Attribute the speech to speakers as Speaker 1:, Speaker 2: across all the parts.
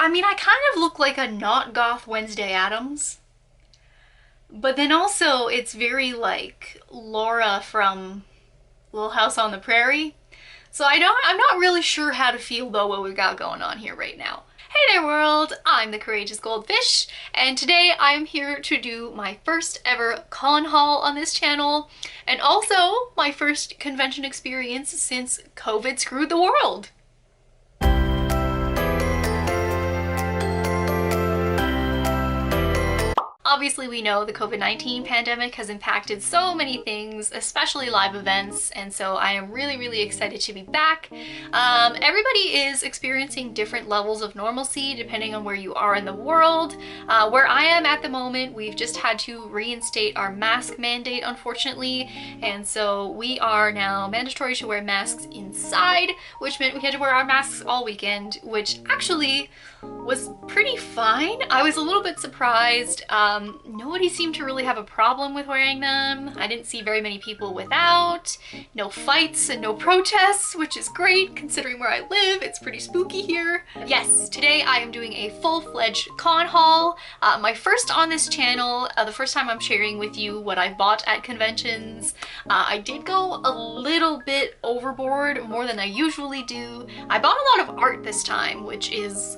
Speaker 1: I mean, I kind of look like a not goth Wednesday Addams. But then also it's very like Laura from Little House on the Prairie. So I'm not really sure how to feel about what we've got going on here right now. Hey there world, I'm the Courageous Goldfish, and today I'm here to do my first ever con haul on this channel, and also my first convention experience since COVID screwed the world. Obviously, we know the COVID-19 pandemic has impacted so many things, especially live events, and so I am really excited to be back. Everybody is experiencing different levels of normalcy depending on where you are in the world. Where I am at the moment, we've just had to reinstate our mask mandate, unfortunately, and so we are now mandatory to wear masks inside, which meant we had to wear our masks all weekend, which actually was pretty fine. I was a little bit surprised. Nobody seemed to really have a problem with wearing them. I didn't see very many people without. No fights and no protests, which is great considering where I live. It's pretty spooky here. Yes, today I am doing a full-fledged con haul. My first on this channel, the first time I'm sharing with you what I bought at conventions. I did go a little bit overboard, more than I usually do. I bought a lot of art this time, which is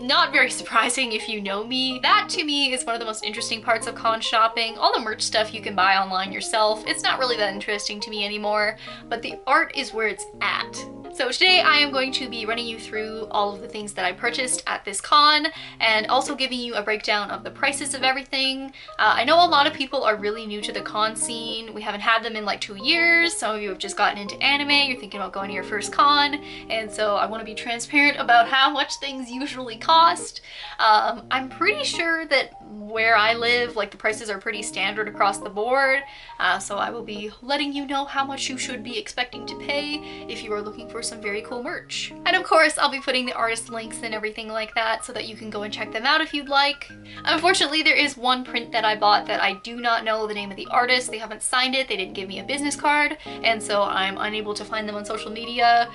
Speaker 1: not very surprising if you know me. That to me is one of the most interesting parts of con shopping. All the merch stuff you can buy online yourself, it's not really that interesting to me anymore, but the art is where it's at. So today I am going to be running you through all of the things that I purchased at this con and also giving you a breakdown of the prices of everything. I know a lot of people are really new to the con scene. We haven't had them in like 2 years. Some of you have just gotten into anime, you're thinking about going to your first con, and so I want to be transparent about how much things usually cost. I'm pretty sure that where I live, like the prices are pretty standard across the board, so I will be letting you know how much you should be expecting to pay if you are looking for some very cool merch. And of course, I'll be putting the artist links and everything like that so that you can go and check them out if you'd like. Unfortunately, there is one print that I bought that I do not know the name of the artist. They haven't signed it, they didn't give me a business card, and so I'm unable to find them on social media.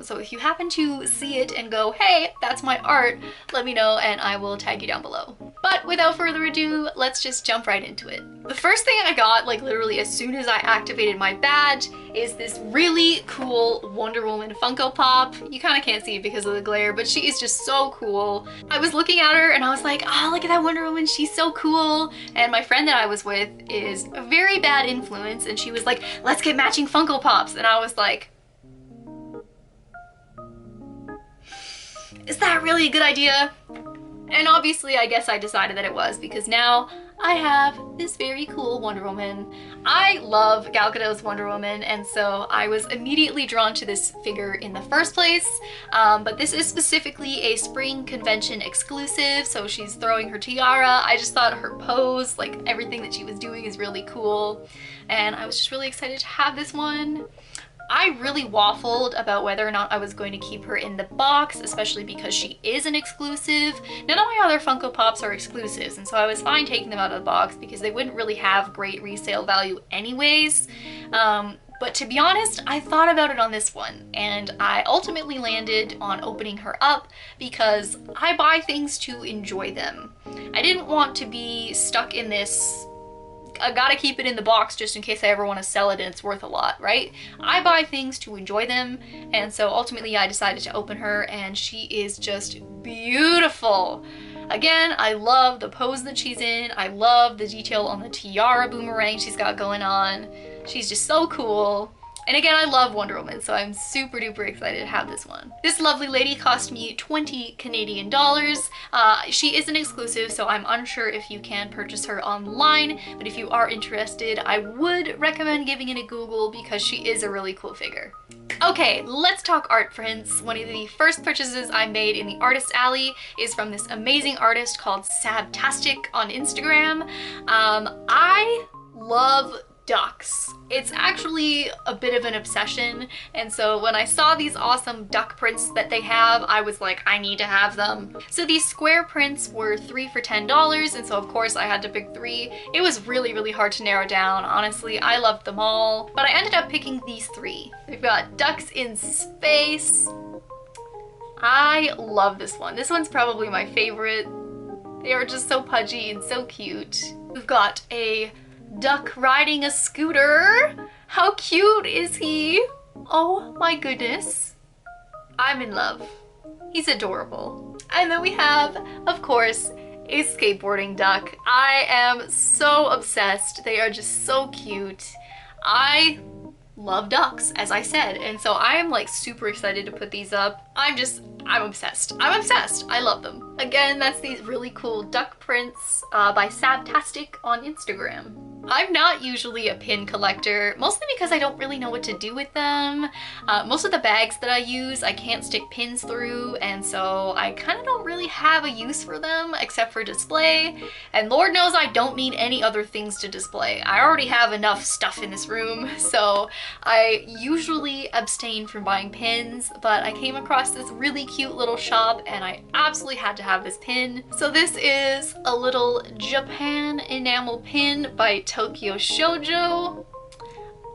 Speaker 1: So if you happen to see it and go, hey, that's my art, let me know and I will tag you down below. But without further ado, let's just jump right into it. The first thing I got, like literally as soon as I activated my badge, is this really cool Wonder Woman Funko Pop. You kind of can't see it because of the glare, but she is just so cool. I was looking at her and I was like, oh, look at that Wonder Woman, she's so cool. And my friend that I was with is a very bad influence, and she was like, let's get matching Funko Pops. And I was like, is that really a good idea? And obviously I guess I decided that it was, because now I have this very cool Wonder Woman. I love Gal Gadot's Wonder Woman, and so I was immediately drawn to this figure in the first place. But this is specifically a spring convention exclusive, so she's throwing her tiara. I just thought her pose, like everything that she was doing, is really cool, and I was just really excited to have this one. I really waffled about whether or not I was going to keep her in the box, especially because she is an exclusive. None of my other Funko Pops are exclusives, and so I was fine taking them out of the box because they wouldn't really have great resale value anyways. But to be honest, I thought about it on this one, and I ultimately landed on opening her up because I buy things to enjoy them. I didn't want to be stuck in this I gotta keep it in the box just in case I ever want to sell it and it's worth a lot, right? I buy things to enjoy them, and so ultimately I decided to open her, and she is just beautiful. Again, I love the pose that she's in. I love the detail on the tiara boomerang she's got going on. She's just so cool. And again, I love Wonder Woman, so I'm super duper excited to have this one. This lovely lady cost me 20 Canadian dollars. She is an exclusive, so I'm unsure if you can purchase her online, but if you are interested, I would recommend giving it a Google because she is a really cool figure. Okay, let's talk art, friends. One of the first purchases I made in the Artist Alley is from this amazing artist called Sabtastic on Instagram. I love ducks. It's actually a bit of an obsession, and so when I saw these awesome duck prints that they have, I was like, I need to have them. So these square prints were 3 for $10, and so of course I had to pick 3. It was really hard to narrow down. Honestly, I loved them all, but I ended up picking these 3. We've got ducks in space. I love this one. This one's probably my favorite. They are just so pudgy and so cute. We've got a duck riding a scooter. How cute is he? Oh my goodness. I'm in love. He's adorable. And then we have, of course, a skateboarding duck. I am so obsessed. They are just so cute. I love ducks, as I said, and so I am like super excited to put these up. I'm obsessed. I'm obsessed. I love them. Again, that's these really cool duck prints by Sabtastic on Instagram. I'm not usually a pin collector, mostly because I don't really know what to do with them. Most of the bags that I use, I can't stick pins through, and so I kind of don't really have a use for them except for display. And Lord knows I don't need any other things to display. I already have enough stuff in this room, so I usually abstain from buying pins, but I came across this really cute little shop and I absolutely had to have this pin. So this is a little Japan enamel pin by Tokyo Shoujo.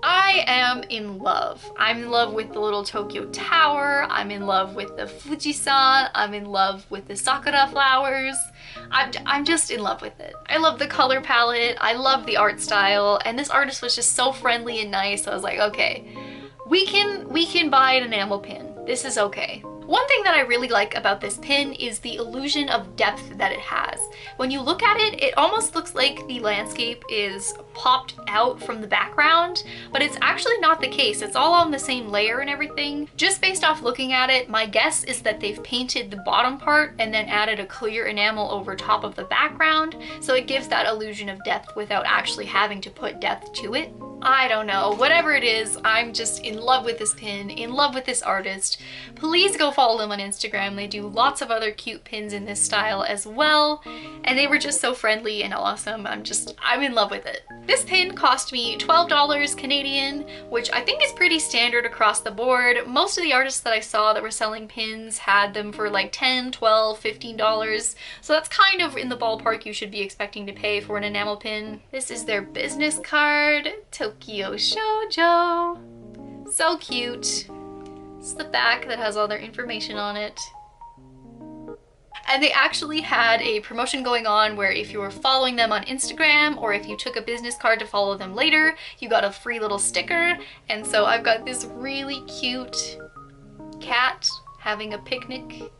Speaker 1: I am in love. I'm in love with the little Tokyo Tower. I'm in love with the Fujisan. I'm in love with the sakura flowers. I'm just in love with it. I love the color palette. I love the art style. And this artist was just so friendly and nice. So I was like, okay, we can buy an enamel pin. This is okay. One thing that I really like about this pin is the illusion of depth that it has. When you look at it, it almost looks like the landscape is popped out from the background, but it's actually not the case. It's all on the same layer and everything. Just based off looking at it, my guess is that they've painted the bottom part and then added a clear enamel over top of the background, so it gives that illusion of depth without actually having to put depth to it. I don't know, whatever it is, I'm just in love with this pin, in love with this artist. Please go follow them on Instagram. They do lots of other cute pins in this style as well, and they were just so friendly and awesome. I'm in love with it. This pin cost me $12 Canadian, which I think is pretty standard across the board. Most of the artists that I saw that were selling pins had them for like $10, $12, $15, so that's kind of in the ballpark you should be expecting to pay for an enamel pin. This is their business card, Tokyo Shoujo. So cute. It's the back that has all their information on it. And they actually had a promotion going on where if you were following them on Instagram or if you took a business card to follow them later, you got a free little sticker. And so I've got this really cute cat having a picnic.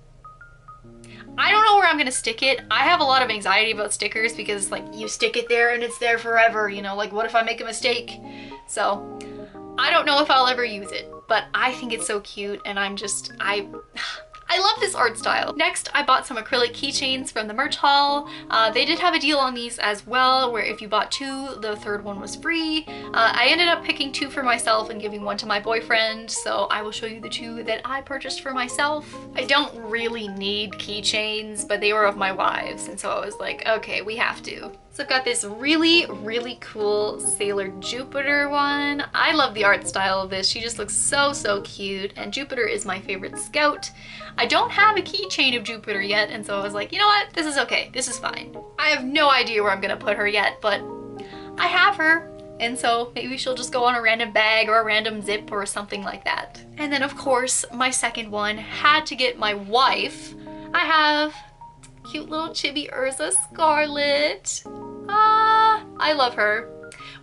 Speaker 1: I don't know where I'm gonna stick it. I have a lot of anxiety about stickers because like you stick it there and it's there forever, you know, like what if I make a mistake? So I don't know if I'll ever use it, but I think it's so cute and I love this art style. Next, I bought some acrylic keychains from the merch haul. They did have a deal on these as well, where if you bought 2, the 3rd one was free. I ended up picking 2 for myself and giving 1 to my boyfriend, so I will show you the 2 that I purchased for myself. I don't really need keychains, but they were of my wives, and so I was like, okay, we have to. So I've got this really, really cool Sailor Jupiter one. I love the art style of this. She just looks so, so cute, and Jupiter is my favorite scout. I don't have a keychain of Jupiter yet, and so I was like, you know what? This is okay. This is fine. I have no idea where I'm gonna put her yet, but I have her, and so maybe she'll just go on a random bag or a random zip or something like that. And then, of course, my second one had to get my wife. I have cute little chibi Urza Scarlet. I love her.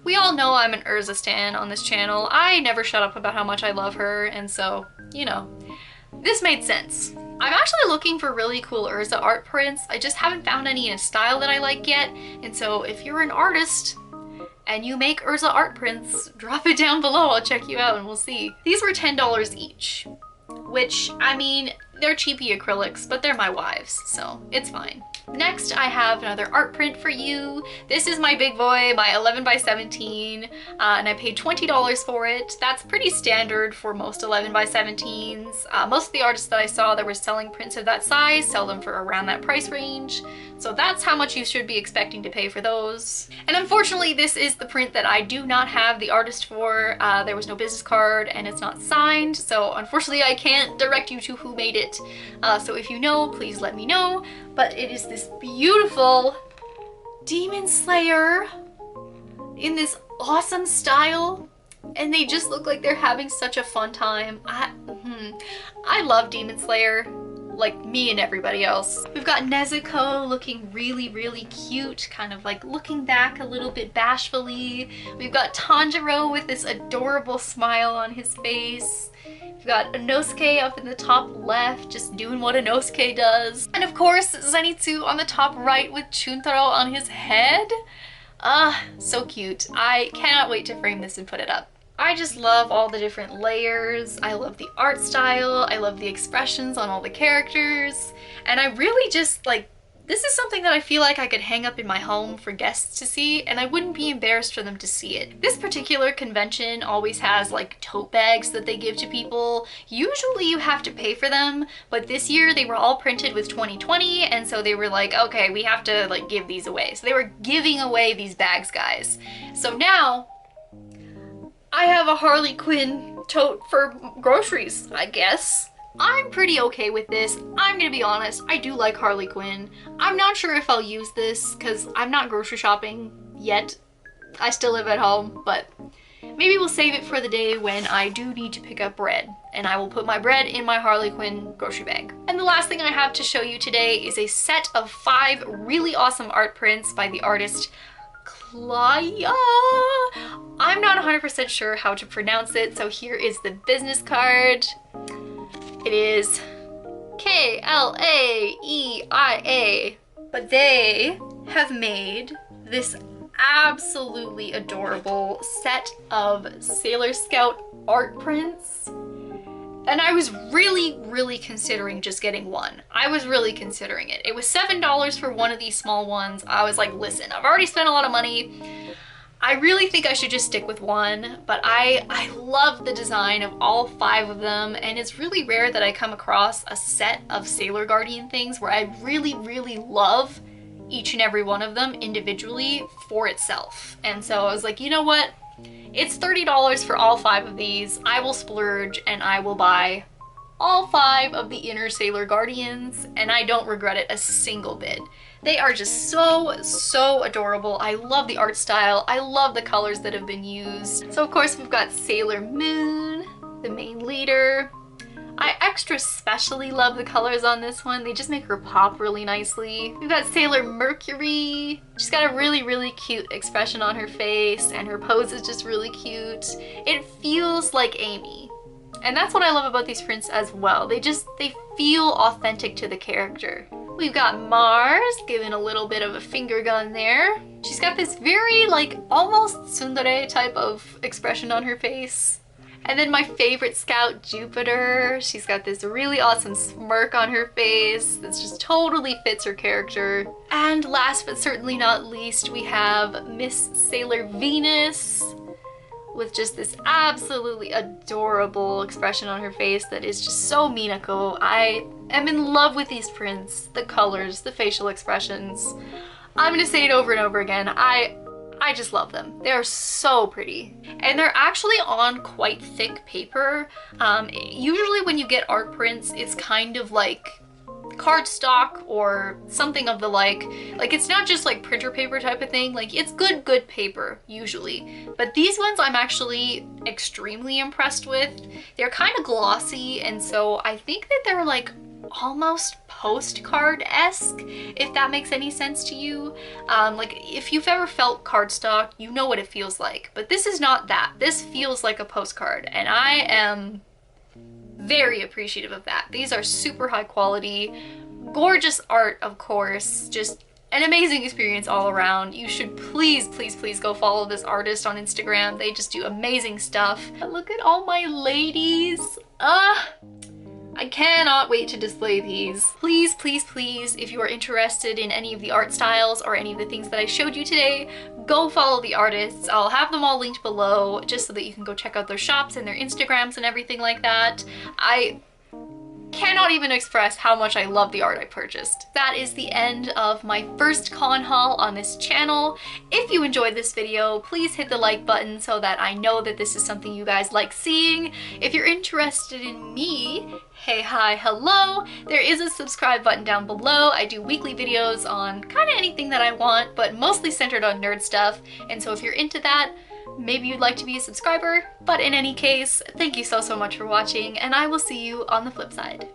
Speaker 1: We all know I'm an Urza stan on this channel. I never shut up about how much I love her, and so, you know, this made sense. I'm actually looking for really cool Urza art prints. I just haven't found any in a style that I like yet, and so if you're an artist and you make Urza art prints, drop it down below. I'll check you out and we'll see. These were $10 each, which, I mean, they're cheapy acrylics, but they're my wife's, so it's fine. Next, I have another art print for you. This is my big boy, my 11 by 17, and I paid $20 for it. That's pretty standard for most 11 by 17s. Most of the artists that I saw that were selling prints of that size sell them for around that price range. So that's how much you should be expecting to pay for those. And unfortunately, this is the print that I do not have the artist for. There was no business card and it's not signed, so unfortunately I can't direct you to who made it. So if you know, please let me know. But it is this beautiful Demon Slayer in this awesome style, and they just look like they're having such a fun time. I love Demon Slayer. like me and everybody else. We've got Nezuko looking really, really cute, kind of like looking back a little bit bashfully. We've got Tanjiro with this adorable smile on his face. We've got Inosuke up in the top left, just doing what Inosuke does. And of course, Zenitsu on the top right with Chuntaro on his head. So cute. I cannot wait to frame this and put it up. I just love all the different layers. I love the art style. I love the expressions on all the characters. And I really just like, this is something that I feel like I could hang up in my home for guests to see, and I wouldn't be embarrassed for them to see it. This particular convention always has like tote bags that they give to people. Usually you have to pay for them, but this year they were all printed with 2020, and so they were like, okay, we have to like give these away. So they were giving away these bags, guys. So now I have a Harley Quinn tote for groceries, I guess. I'm pretty okay with this. I'm gonna be honest, I do like Harley Quinn. I'm not sure if I'll use this because I'm not grocery shopping yet. I still live at home, but maybe we'll save it for the day when I do need to pick up bread, and I will put my bread in my Harley Quinn grocery bag. And the last thing I have to show you today is a set of 5 really awesome art prints by the artist Klaya. I'm not 100% sure how to pronounce it, so here is the business card. It is K-L-A-E-I-A, but they have made this absolutely adorable set of Sailor Scout art prints. And I was really considering just getting one. I was really considering it. It was $7 for one of these small ones. I was like, listen, I've already spent a lot of money. I really think I should just stick with one, but I love the design of all 5 of them, and it's really rare that I come across a set of Sailor Guardian things where I really love each and every one of them individually for itself. And so I was like, you know what? It's $30 for all 5 of these. I will splurge and I will buy all 5 of the inner Sailor Guardians, and I don't regret it a single bit. They are just so adorable. I love the art style. I love the colors that have been used. So of course we've got Sailor Moon, the main leader. I extra specially love the colors on this one. They just make her pop really nicely. We've got Sailor Mercury. She's got a really cute expression on her face, and her pose is just really cute. It feels like Amy. And that's what I love about these prints as well. They feel authentic to the character. We've got Mars giving a little bit of a finger gun there. She's got this very like almost tsundere type of expression on her face. And then my favorite scout, Jupiter. She's got this really awesome smirk on her face that just totally fits her character. And last but certainly not least, we have Miss Sailor Venus with just this absolutely adorable expression on her face that is just so Minako. I am in love with these prints, the colors, the facial expressions. I'm gonna say it over and over again. I just love them. They're so pretty. And they're actually on quite thick paper. Usually when you get art prints, it's kind of like cardstock or something of the like it's not just like printer paper type of thing. Like it's good paper usually, but these ones I'm actually extremely impressed with. They're kind of glossy, and so I think that they're like almost postcard-esque, if that makes any sense to you. Like if you've ever felt cardstock, you know what it feels like, but this is not that. This feels like a postcard, and I am very appreciative of that. These are super high quality, gorgeous art, of course, just an amazing experience all around. You should please go follow this artist on Instagram. They just do amazing stuff. Look at all my ladies. I cannot wait to display these. Please, if you are interested in any of the art styles or any of the things that I showed you today, go follow the artists. I'll have them all linked below just so that you can go check out their shops and their Instagrams and everything like that. I cannot even express how much I love the art I purchased. That is the end of my first con haul on this channel. If you enjoyed this video, please hit the like button so that I know that this is something you guys like seeing. If you're interested in me, hey, hi, hello, there is a subscribe button down below. I do weekly videos on kind of anything that I want, but mostly centered on nerd stuff. And so if you're into that, maybe you'd like to be a subscriber. But in any case, thank you so much for watching, and I will see you on the flip side.